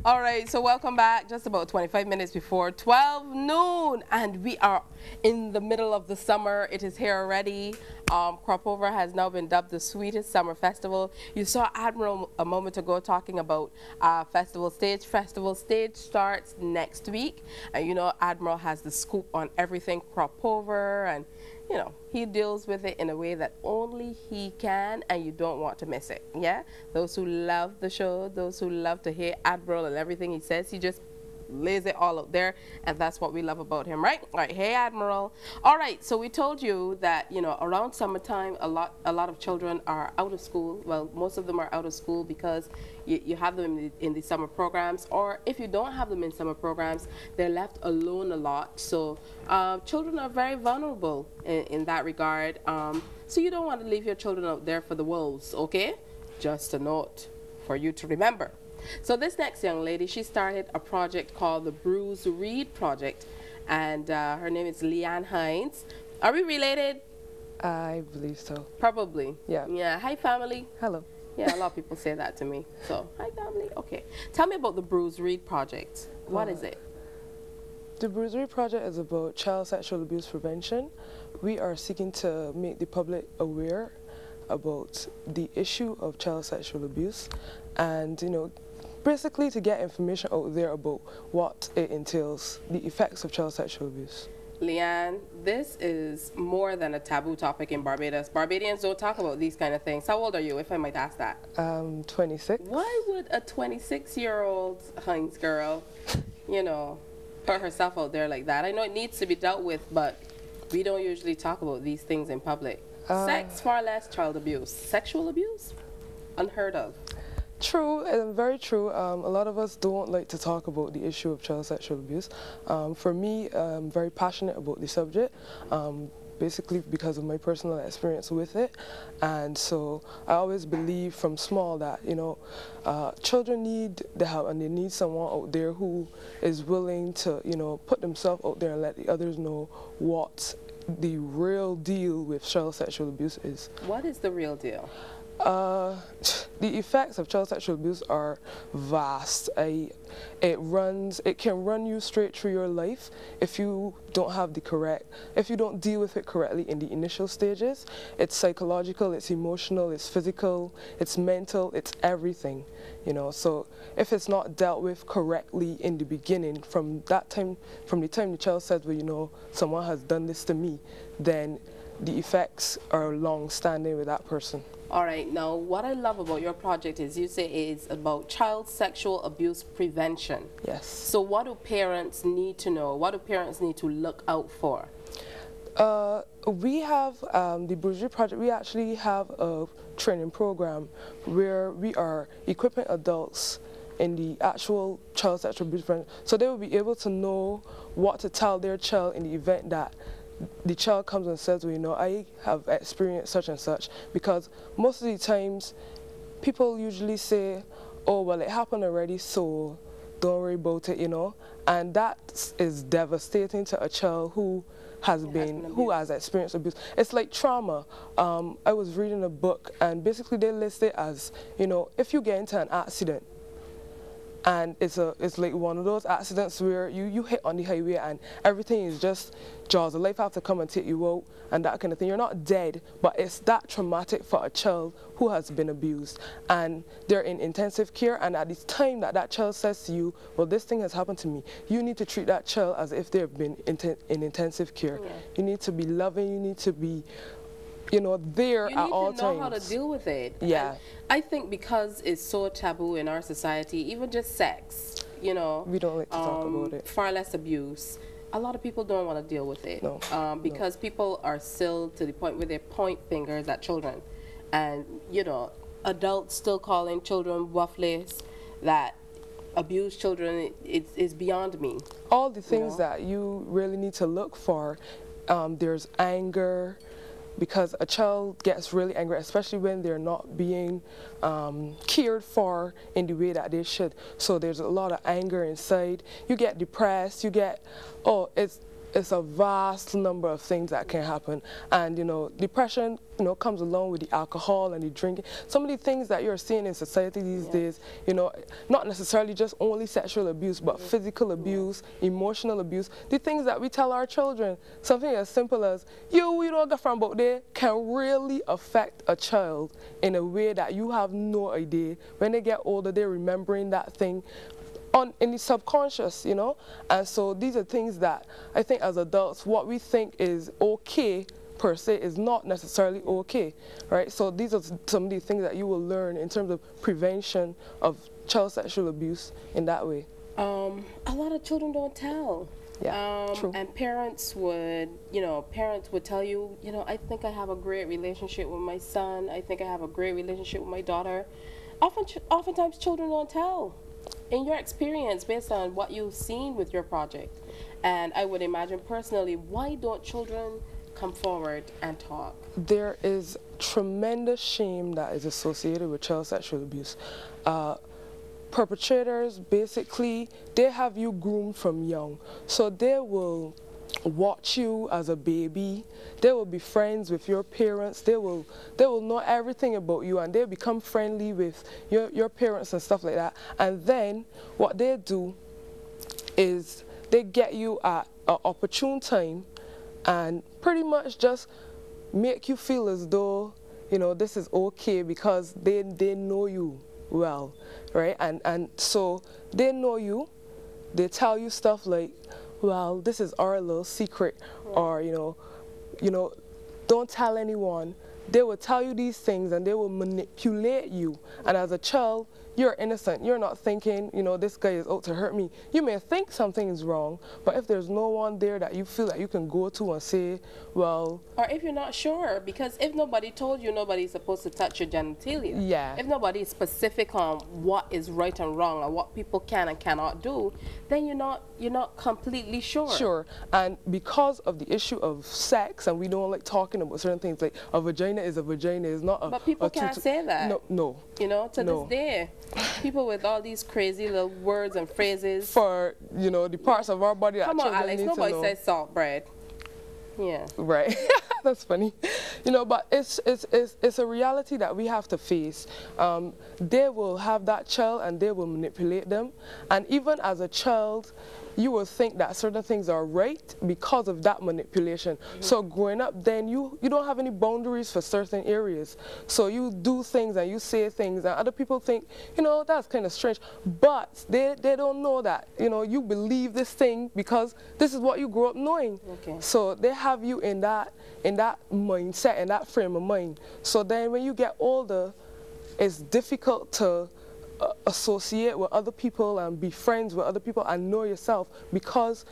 All right, so welcome back. Just about 25 minutes before 12 noon, and we are in the middle of the summer. It is here already. Crop Over has now been dubbed the sweetest summer festival. You saw Admiral a moment ago talking about Festival Stage. Festival Stage starts next week, and you know Admiral has the scoop on everything Crop Over, and you know, he deals with it in a way that only he can, and you don't want to miss it. Yeah? Those who love the show, those who love to hear Admiral and everything he says, he just lays it all out there, and that's what we love about him, right? All right, hey Admiral. All right, so we told you that, you know, around summertime, a lot of children are out of school. Well, most of them are out of school because you have them in the summer programs, or if you don't have them in summer programs, they're left alone a lot. So children are very vulnerable in that regard. So you don't want to leave your children out there for the wolves, okay? Just a note for you to remember. So this next young lady, she started a project called the Bruised Project, and her name is Leanne Hines. Are we related? I believe so. Probably. Yeah. Yeah. Hi, family. Hello. Yeah, a lot of people say that to me. So, hi, family. Okay. Tell me about the Bruised Project. What is it? The Bruised Project is about child sexual abuse prevention. We are seeking to make the public aware about the issue of child sexual abuse, and you know, basically to get information out there about what it entails, the effects of child sexual abuse. Leanne, this is more than a taboo topic in Barbados. Barbadians don't talk about these kind of things. How old are you, if I might ask that? 26. Why would a 26-year-old Hines girl, you know, put herself out there like that? I know it needs to be dealt with, but we don't usually talk about these things in public. Sex, far less child abuse. Sexual abuse? Unheard of. True, and very true. A lot of us don't like to talk about the issue of child sexual abuse. For me, I'm very passionate about the subject, basically because of my personal experience with it. And so I always believe from small that, you know, children need the help, and they need someone out there who is willing to, you know, put themselves out there and let the others know what the real deal with child sexual abuse is. What is the real deal? The effects of child sexual abuse are vast. It can run you straight through your life if you don't have if you don't deal with it correctly in the initial stages. It's psychological, it's emotional, it's physical, it's mental, it's everything, you know. So if it's not dealt with correctly in the beginning, from the time the child says, well, you know, someone has done this to me, then the effects are long-standing with that person. All right, now what I love about your project is you say it's about child sexual abuse prevention. Yes. So what do parents need to know? What do parents need to look out for? We have the Bruised Project. We actually have a training program where we are equipping adults in the actual child sexual abuse prevention, so they will be able to know what to tell their child in the event that the child comes and says, well, you know, I have experienced such and such, because most of the times people usually say, oh, well, it happened already, so don't worry about it, you know, and that is devastating to a child who has experienced abuse. It's like trauma. I was reading a book, and basically they list it as, you know, if you get into an accident, and it's like one of those accidents where you hit on the highway and everything is just jaws of life have to come and take you out and that kind of thing. You're not dead, but it's that traumatic for a child who has been abused, and they're in intensive care, and at the time that child says to you, well, this thing has happened to me, you need to treat that child as if they've been in intensive care. Yeah. You need to be loving, you need to be, you know, there at all times. You need to know how to deal with it. Yeah. And I think because it's so taboo in our society, even just sex, you know. We don't like to talk about it. Far less abuse. A lot of people don't want to deal with it. No. Because people are still to the point where they point fingers at children. And, you know, adults still calling children waffles, that abuse children, it's beyond me. All the things that you really need to look for, there's anger, because a child gets really angry, especially when they're not being cared for in the way that they should. So there's a lot of anger inside. You get depressed, you get, it's a vast number of things that can happen. And, depression, comes along with the alcohol and the drinking. Some of the things that you're seeing in society these days, not necessarily just only sexual abuse, but physical abuse, emotional abuse, the things that we tell our children, something as simple as, we don't get from about there, can really affect a child in a way that you have no idea. When they get older, they're remembering that thing in the subconscious, and so these are things that I think as adults, what we think is okay per se is not necessarily okay, right? So these are some of the things that you will learn in terms of prevention of child sexual abuse in that way. A lot of children don't tell. Yeah, true. And parents would tell you, I think I have a great relationship with my son. I think I have a great relationship with my daughter. Oftentimes children don't tell. In your experience, based on what you've seen with your project, and I would imagine personally, why don't children come forward and talk? There is tremendous shame that is associated with child sexual abuse. Perpetrators, basically, they have you groomed from young, so they will watch you as a baby. They will be friends with your parents. They will know everything about you, and they'll become friendly with your parents and stuff like that. And then what they do is they get you at an opportune time and pretty much just make you feel as though this is okay because they know you well, right? And so they know you. They tell you stuff like, well, this is our little secret, or don't tell anyone. They will tell you these things and they will manipulate you. And as a child, you're innocent. You're not thinking, this guy is out to hurt me. You may think something is wrong, but if there's no one there that you feel that you can go to and say, well... Or if you're not sure, because if nobody told you nobody's supposed to touch your genitalia. Yeah. If nobody is specific on what is right and wrong and what people can and cannot do, then you're not completely sure. Sure. And because of the issue of sex, and we don't like talking about certain things, like a vagina is a vagina, is not a... But people can't say that. No. To this day. People with all these crazy little words and phrases. For, the parts of our body that Come on, children Alex, need to nobody know. says salt bread. Yeah. Right. That's funny. But it's a reality that we have to face. They will have that child and they will manipulate them. And even as a child, you will think that certain things are right because of that manipulation. So growing up, then you don't have any boundaries for certain areas. So you do things and you say things and other people think, that's kind of strange. But they don't know that, you believe this thing because this is what you grew up knowing. Okay. So they have you in that mindset, in that frame of mind. So then when you get older, it's difficult to associate with other people and be friends with other people and know yourself, because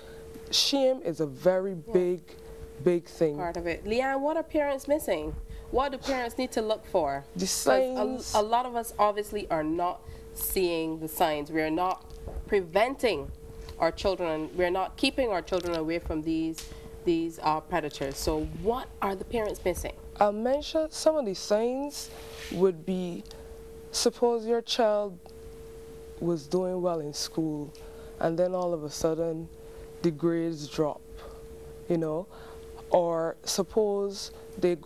shame is a very big thing. Part of it. Leanne, what are parents missing? What do parents need to look for? The signs. A lot of us obviously are not seeing the signs. We are not preventing our children. We're not keeping our children away from these predators. So what are the parents missing? I'll mention some of the signs would be, suppose your child was doing well in school and then all of a sudden the grades drop, or suppose they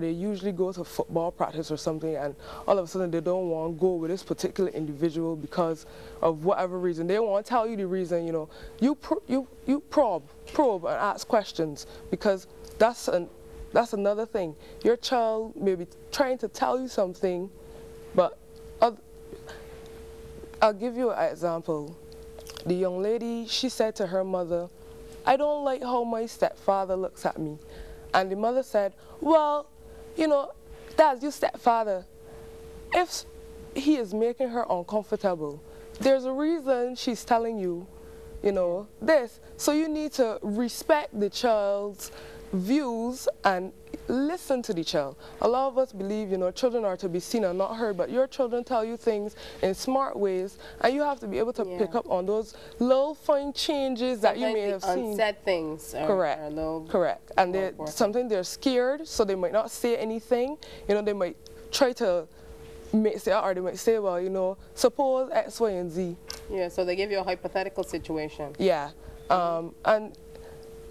usually go to football practice or something and all of a sudden they don't want to go with this particular individual because of whatever reason. They won't tell you the reason, You probe and ask questions, because that's another thing. Your child may be trying to tell you something, but I'll give you an example. The young lady, she said to her mother, I don't like how my stepfather looks at me. And the mother said, well, that's your stepfather. If he is making her uncomfortable, there's a reason she's telling you, this. So you need to respect the child's views and listen to the child. A lot of us believe, children are to be seen and not heard, but your children tell you things in smart ways, and you have to be able to pick up on those little fine changes that you may have seen. Unsaid things. Correct. Correct. And they're scared, so they might not say anything. They might try to say, or they might say, well, suppose X, Y, and Z. Yeah, so they give you a hypothetical situation. Yeah. And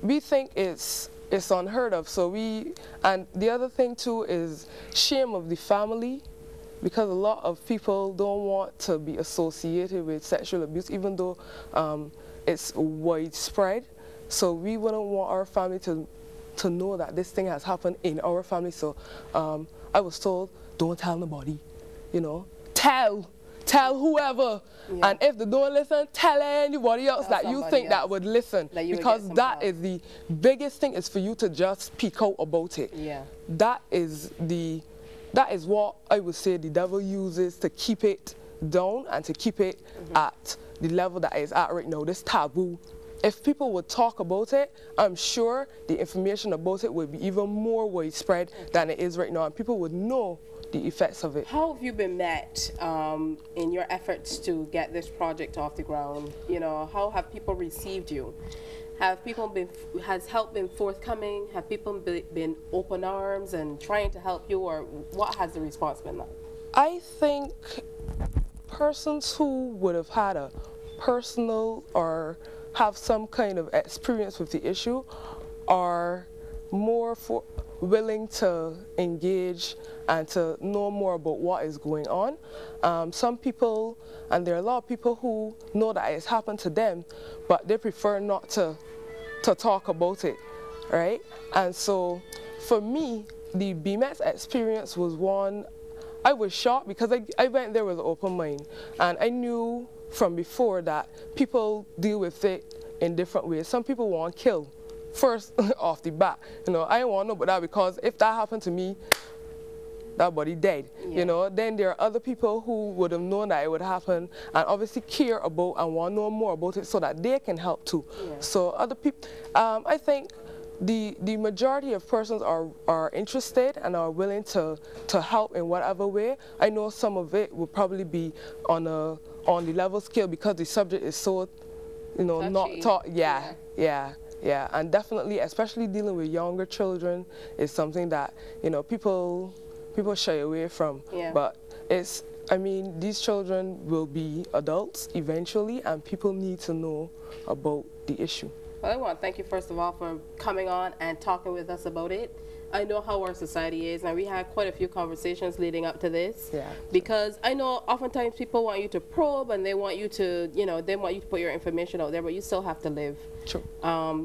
we think it's unheard of. So and the other thing too is shame of the family, because a lot of people don't want to be associated with sexual abuse, even though it's widespread. So we wouldn't want our family to know that this thing has happened in our family. So I was told, don't tell nobody, you know, tell whoever. Yeah. And if they don't listen, tell anybody else that you think that would listen. Because that is the biggest thing, is for you to just speak out about it. Yeah. That is what I would say the devil uses to keep it down and to keep it at the level that it's at right now, this taboo. If people would talk about it, I'm sure the information about it would be even more widespread than it is right now, and people would know the effects of it. How have you been met in your efforts to get this project off the ground? You know, how have people received you? Has help been forthcoming? Have people been open arms and trying to help you, or what has the response been like? I think persons who would have had a personal or have some kind of experience with the issue are more willing to engage and to know more about what is going on. Some people, and there are a lot of people who know that it's happened to them, but they prefer not to talk about it, right? And so for me, the BMX experience was one, I was shocked because I went there with an open mind, and I knew from before that people deal with it in different ways. Some people want to kill first off the bat. You know, I don't want to know about that, because if that happened to me, that body dead. Yeah. You know, then there are other people who would have known that it would happen and obviously care about and want to know more about it so that they can help too. Yeah. So other people, I think the majority of persons are interested and are willing to help in whatever way. I know some of it will probably be on the level scale because the subject is so, you know, touchy. Not taught. Yeah, and definitely, especially dealing with younger children, is something that, you know, people shy away from. Yeah. But I mean, these children will be adults eventually, and people need to know about the issue. Well, I want to thank you first of all for coming on and talking with us about it. I know how our society is, and we had quite a few conversations leading up to this. Yeah. Because I know oftentimes people want you to probe, and they want you to, you know, they want you to put your information out there, but you still have to live. True.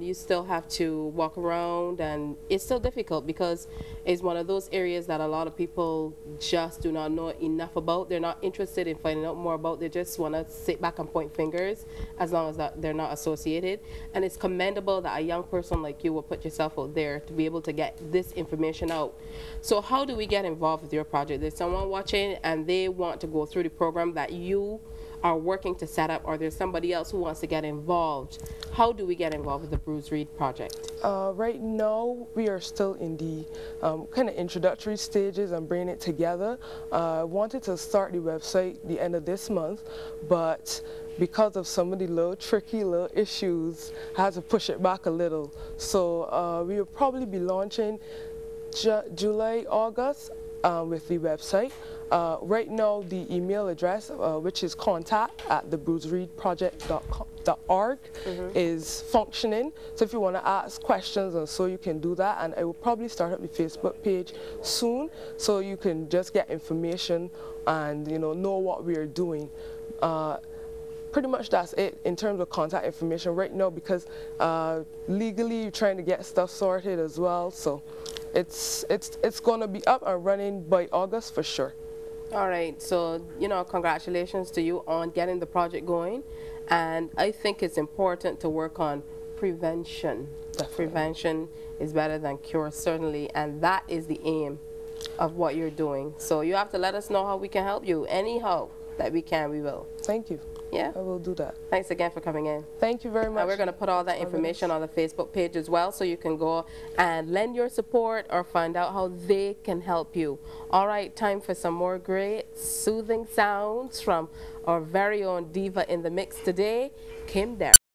You still have to walk around, and it's still difficult because it's one of those areas that a lot of people just do not know enough about. They're not interested in finding out more about. They just want to sit back and point fingers as long as that they're not associated. And it's commendable that a young person like you will put yourself out there to be able to get this information out. So how do we get involved with your project? There's someone watching and they want to go through the program that you are working to set up, or there's somebody else who wants to get involved. How do we get involved with the Bruised project? Right now, we are still in the kind of introductory stages and bringing it together. I wanted to start the website the end of this month, but because of some of the tricky little issues, I had to push it back a little. So we will probably be launching July, August with the website. Right now, the email address, which is contact@thebruisedproject.org, is functioning. So if you want to ask questions, and so you can do that. And I will probably start up the Facebook page soon, so you can just get information and know what we are doing. Pretty much that's it in terms of contact information right now, because legally you're trying to get stuff sorted as well. So it's going to be up and running by August for sure. All right, so congratulations to you on getting the project going, and I think it's important to work on prevention. Definitely. Prevention is better than cure, certainly, and that is the aim of what you're doing. So you have to let us know how we can help you. Any help that we can, we will. Thank you. Yeah, I will do that. Thanks again for coming in. Thank you very much. And we're going to put all that information on the Facebook page as well, so you can go and lend your support or find out how they can help you. All right, time for some more great soothing sounds from our very own diva in the mix today, Kim Derrick.